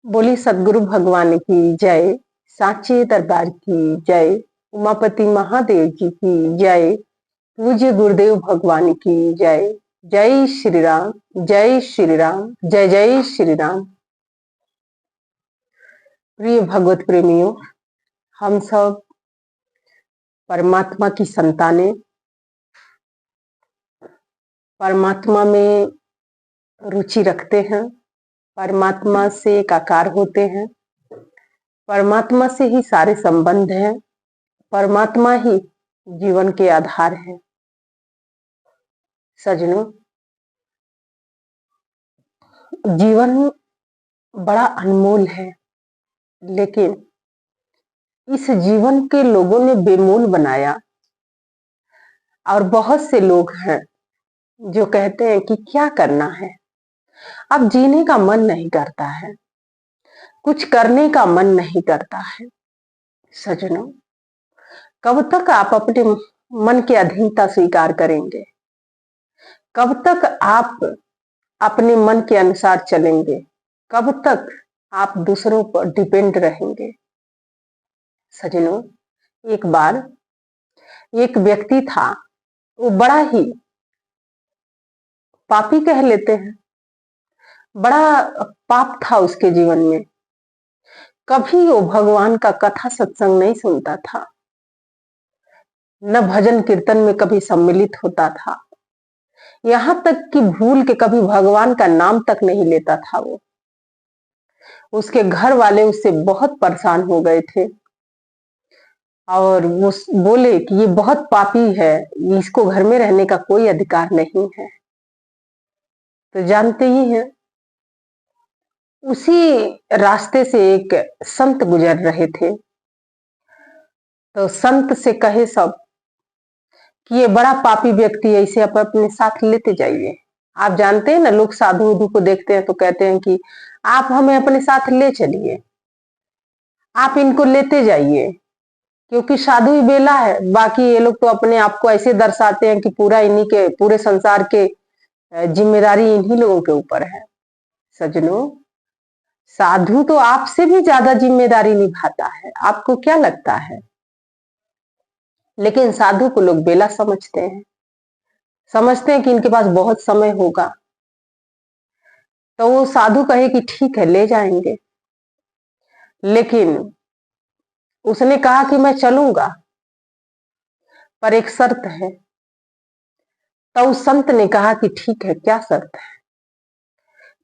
बोली सदगुरु भगवान की जय, साचे दरबार की जय, उमापति महादेव जी की जय, पूज्य गुरुदेव भगवान की जय। जय श्री राम, जय श्री राम, जय जय श्री राम। प्रिय भगवत प्रेमियों, हम सब परमात्मा की संतानें, परमात्मा में रुचि रखते हैं, परमात्मा से एकाकार होते हैं, परमात्मा से ही सारे संबंध हैं, परमात्मा ही जीवन के आधार है। सजनों, जीवन बड़ा अनमोल है, लेकिन इस जीवन के लोगों ने बेमोल बनाया। और बहुत से लोग हैं जो कहते हैं कि क्या करना है, अब जीने का मन नहीं करता है, कुछ करने का मन नहीं करता है। सजनों, कब तक आप अपने मन की अधीनता स्वीकार करेंगे? कब तक आप अपने मन के अनुसार चलेंगे? कब तक आप दूसरों पर डिपेंड रहेंगे? सजनों, एक बार एक व्यक्ति था, वो बड़ा ही पापी कह लेते हैं, बड़ा पाप था उसके जीवन में। कभी वो भगवान का कथा सत्संग नहीं सुनता था, न भजन कीर्तन में कभी सम्मिलित होता था, यहां तक कि भूल के कभी भगवान का नाम तक नहीं लेता था। वो उसके घर वाले उससे बहुत परेशान हो गए थे और वो बोले कि ये बहुत पापी है, इसको घर में रहने का कोई अधिकार नहीं है। तो जानते ही हैं, उसी रास्ते से एक संत गुजर रहे थे। तो संत से कहे सब कि ये बड़ा पापी व्यक्ति है, इसे आप अपने साथ लेते जाइए। आप जानते हैं ना, लोग साधु उधु को देखते हैं तो कहते हैं कि आप हमें अपने साथ ले चलिए, आप इनको लेते जाइए, क्योंकि साधु ही बेला है। बाकी ये लोग तो अपने आप को ऐसे दर्शाते हैं कि पूरा इन्हीं के, पूरे संसार के जिम्मेदारी इन्हीं लोगों के ऊपर है। सजनों, साधु तो आपसे भी ज्यादा जिम्मेदारी निभाता है, आपको क्या लगता है? लेकिन साधु को लोग बेला समझते हैं, समझते हैं कि इनके पास बहुत समय होगा। तो वो साधु कहे कि ठीक है, ले जाएंगे, लेकिन उसने कहा कि मैं चलूंगा, पर एक शर्त है। तो उस संत ने कहा कि ठीक है, क्या शर्त है?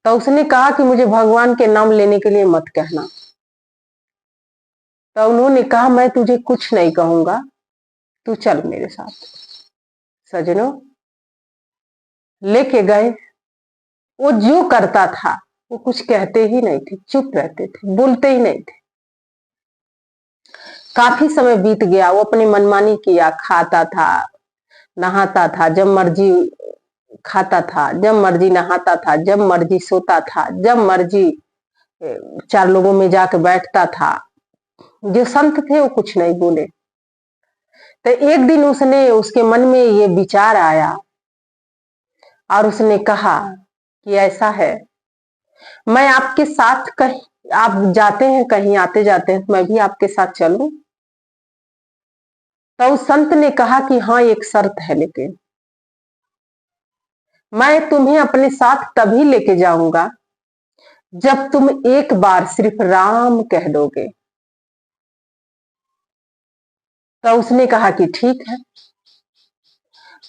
तो उसने कहा कि मुझे भगवान के नाम लेने के लिए मत कहना। तो उन्होंने कहा मैं तुझे कुछ नहीं कहूंगा, तू चल मेरे साथ। सजनों, लेके गए। वो जो करता था वो कुछ कहते ही नहीं थे, चुप रहते थे, बोलते ही नहीं थे। काफी समय बीत गया, वो अपनी मनमानी किया, खाता था, नहाता था, जब मर्जी खाता था, जब मर्जी नहाता था, जब मर्जी सोता था, जब मर्जी चार लोगों में जाके बैठता था। जो संत थे वो कुछ नहीं बोले। तो एक दिन उसके मन में ये विचार आया और उसने कहा कि ऐसा है, मैं आपके साथ कहीं, आप जाते हैं कहीं, आते जाते हैं, मैं भी आपके साथ चलूं? तो उस संत ने कहा कि हाँ, एक शर्त है, लेकिन मैं तुम्हें अपने साथ तभी लेके जाऊंगा जब तुम एक बार सिर्फ राम कह दोगे। तो उसने कहा कि ठीक है।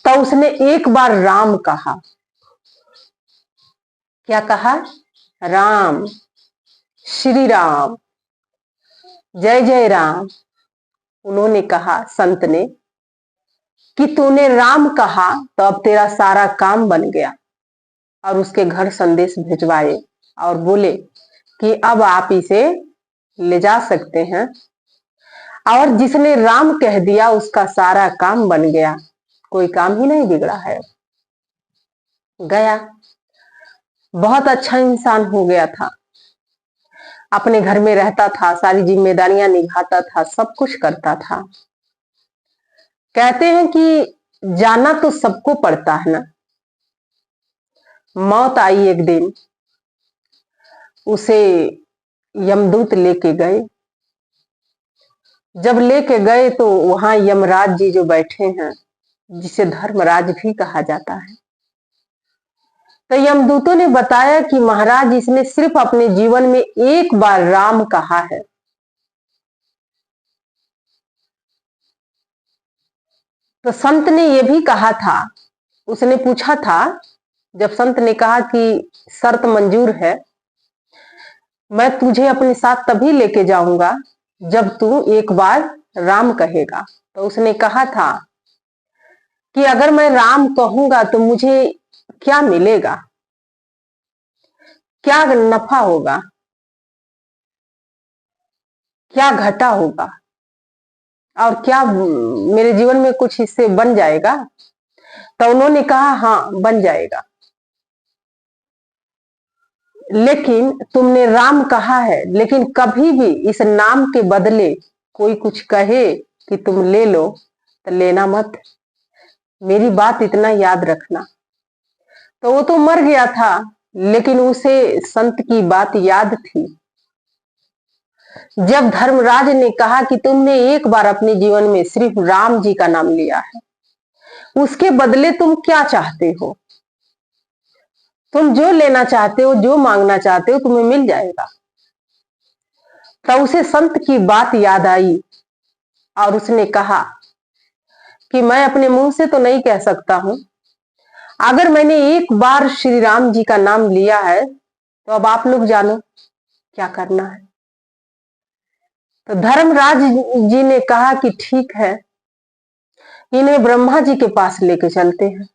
तो उसने एक बार राम कहा। क्या कहा? राम, श्री राम, जय जय राम। उन्होंने कहा, संत ने, कि तूने राम कहा तो अब तेरा सारा काम बन गया। और उसके घर संदेश भिजवाए और बोले कि अब आप इसे ले जा सकते हैं। और जिसने राम कह दिया उसका सारा काम बन गया, कोई काम ही नहीं बिगड़ा है। गया, बहुत अच्छा इंसान हो गया था, अपने घर में रहता था, सारी जिम्मेदारियां निभाता था, सब कुछ करता था। कहते हैं कि जाना तो सबको पड़ता है ना। मौत आई एक दिन, उसे यमदूत लेके गए। जब लेके गए तो वहां यमराज जी जो बैठे हैं, जिसे धर्मराज भी कहा जाता है, तो यमदूतों ने बताया कि महाराज इसने सिर्फ अपने जीवन में एक बार राम कहा है। तो संत ने यह भी कहा था, उसने पूछा था, जब संत ने कहा कि शर्त मंजूर है, मैं तुझे अपने साथ तभी लेके जाऊंगा जब तू एक बार राम कहेगा। तो उसने कहा था कि अगर मैं राम कहूंगा तो मुझे क्या मिलेगा, क्या नफा होगा, क्या घाटा होगा, और क्या मेरे जीवन में कुछ हिस्से बन जाएगा। तो उन्होंने कहा हाँ बन जाएगा, लेकिन तुमने राम कहा है, लेकिन कभी भी इस नाम के बदले कोई कुछ कहे कि तुम ले लो तो लेना मत, मेरी बात इतना याद रखना। तो वो तो मर गया था, लेकिन उसे संत की बात याद थी। जब धर्मराज ने कहा कि तुमने एक बार अपने जीवन में सिर्फ राम जी का नाम लिया है, उसके बदले तुम क्या चाहते हो, तुम जो लेना चाहते हो, जो मांगना चाहते हो, तुम्हें मिल जाएगा। तो उसे संत की बात याद आई और उसने कहा कि मैं अपने मुंह से तो नहीं कह सकता हूं, अगर मैंने एक बार श्री राम जी का नाम लिया है तो अब आप लोग जानो क्या करना है। तो धर्मराज जी ने कहा कि ठीक है, इन्हें ब्रह्मा जी के पास लेके चलते हैं।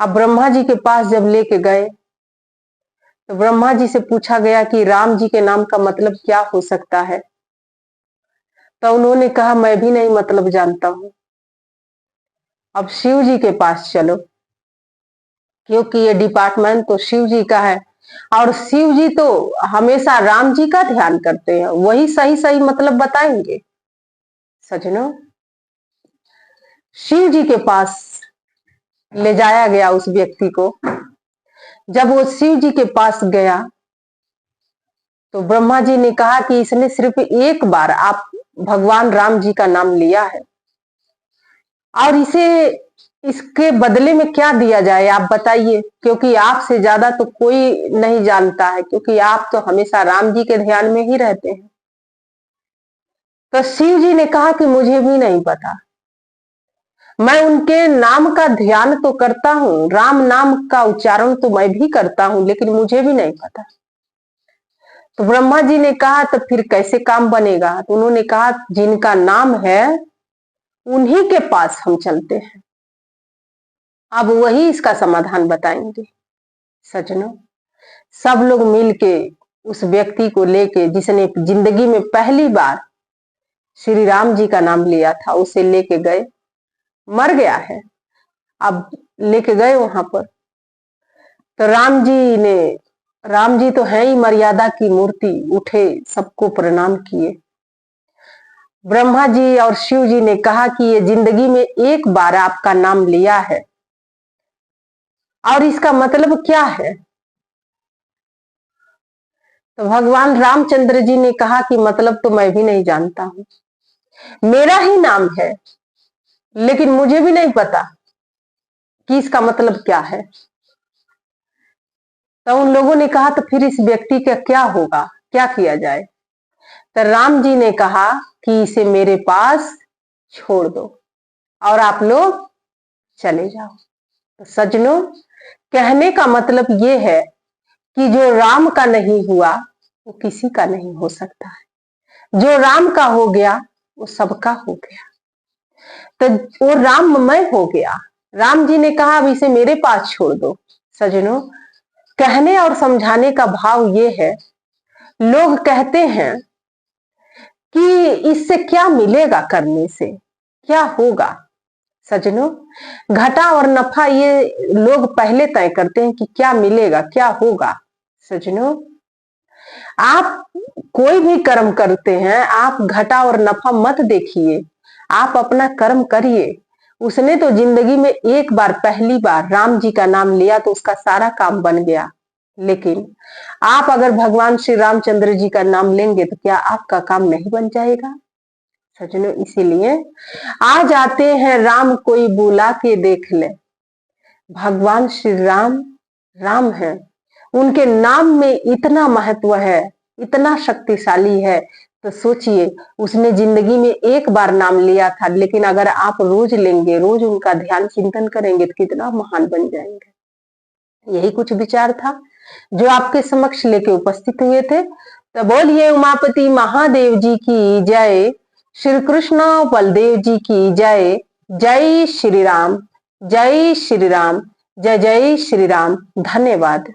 अब ब्रह्मा जी के पास जब लेके गए तो ब्रह्मा जी से पूछा गया कि राम जी के नाम का मतलब क्या हो सकता है। तो उन्होंने कहा मैं भी नहीं मतलब जानता हूं, अब शिव जी के पास चलो, क्योंकि ये डिपार्टमेंट तो शिव जी का है और शिव जी तो हमेशा राम जी का ध्यान करते हैं, वही सही सही मतलब बताएंगे। सजनों, शिव जी के पास ले जाया गया उस व्यक्ति को। जब वो शिव जी के पास गया तो ब्रह्मा जी ने कहा कि इसने सिर्फ एक बार आप भगवान राम जी का नाम लिया है और इसे इसके बदले में क्या दिया जाए आप बताइए, क्योंकि आपसे ज्यादा तो कोई नहीं जानता है, क्योंकि आप तो हमेशा राम जी के ध्यान में ही रहते हैं। तो शिव जी ने कहा कि मुझे भी नहीं पता, मैं उनके नाम का ध्यान तो करता हूं, राम नाम का उच्चारण तो मैं भी करता हूं, लेकिन मुझे भी नहीं पता। तो ब्रह्मा जी ने कहा तो फिर कैसे काम बनेगा। तो उन्होंने कहा जिनका नाम है उन्हीं के पास हम चलते हैं, अब वही इसका समाधान बताएंगे। सजनों, सब लोग मिलके उस व्यक्ति को लेके, जिसने जिंदगी में पहली बार श्री राम जी का नाम लिया था, उसे लेके गए। मर गया है, अब लेके गए वहां पर। तो राम जी तो है ही मर्यादा की मूर्ति, उठे सबको प्रणाम किए। ब्रह्मा जी और शिव जी ने कहा कि ये जिंदगी में एक बार आपका नाम लिया है और इसका मतलब क्या है। तो भगवान रामचंद्र जी ने कहा कि मतलब तो मैं भी नहीं जानता हूं, मेरा ही नाम है, लेकिन मुझे भी नहीं पता कि इसका मतलब क्या है। तो उन लोगों ने कहा तो फिर इस व्यक्ति का क्या होगा, क्या किया जाए। तो राम जी ने कहा कि इसे मेरे पास छोड़ दो और आप लोग चले जाओ। तो सजनों, कहने का मतलब ये है कि जो राम का नहीं हुआ वो किसी का नहीं हो सकता है, जो राम का हो गया वो सबका हो गया। तो वो राममय हो गया। राम जी ने कहा अब इसे मेरे पास छोड़ दो। सजनों, कहने और समझाने का भाव ये है, लोग कहते हैं कि इससे क्या मिलेगा, करने से क्या होगा। सजनों, घाटा और नफा ये लोग पहले तय करते हैं कि क्या मिलेगा, क्या होगा। सजनों, आप कोई भी कर्म करते हैं, आप घाटा और नफा मत देखिए, आप अपना कर्म करिए। उसने तो जिंदगी में एक बार, पहली बार राम जी का नाम लिया तो उसका सारा काम बन गया, लेकिन आप अगर भगवान श्री रामचंद्र जी का नाम लेंगे तो क्या आपका काम नहीं बन जाएगा? सजनों, इसीलिए आज आते हैं राम, कोई बुला के देख ले। भगवान श्री राम राम है, उनके नाम में इतना महत्व है, इतना शक्तिशाली है। तो सोचिए, उसने जिंदगी में एक बार नाम लिया था, लेकिन अगर आप रोज लेंगे, रोज उनका ध्यान चिंतन करेंगे तो कितना महान बन जाएंगे। यही कुछ विचार था जो आपके समक्ष लेके उपस्थित हुए थे। तो बोलिए उमापति महादेव जी की जय, श्री कृष्ण बलदेव जी की जय। जय श्री राम, जय श्री राम, जय जय श्री राम। धन्यवाद।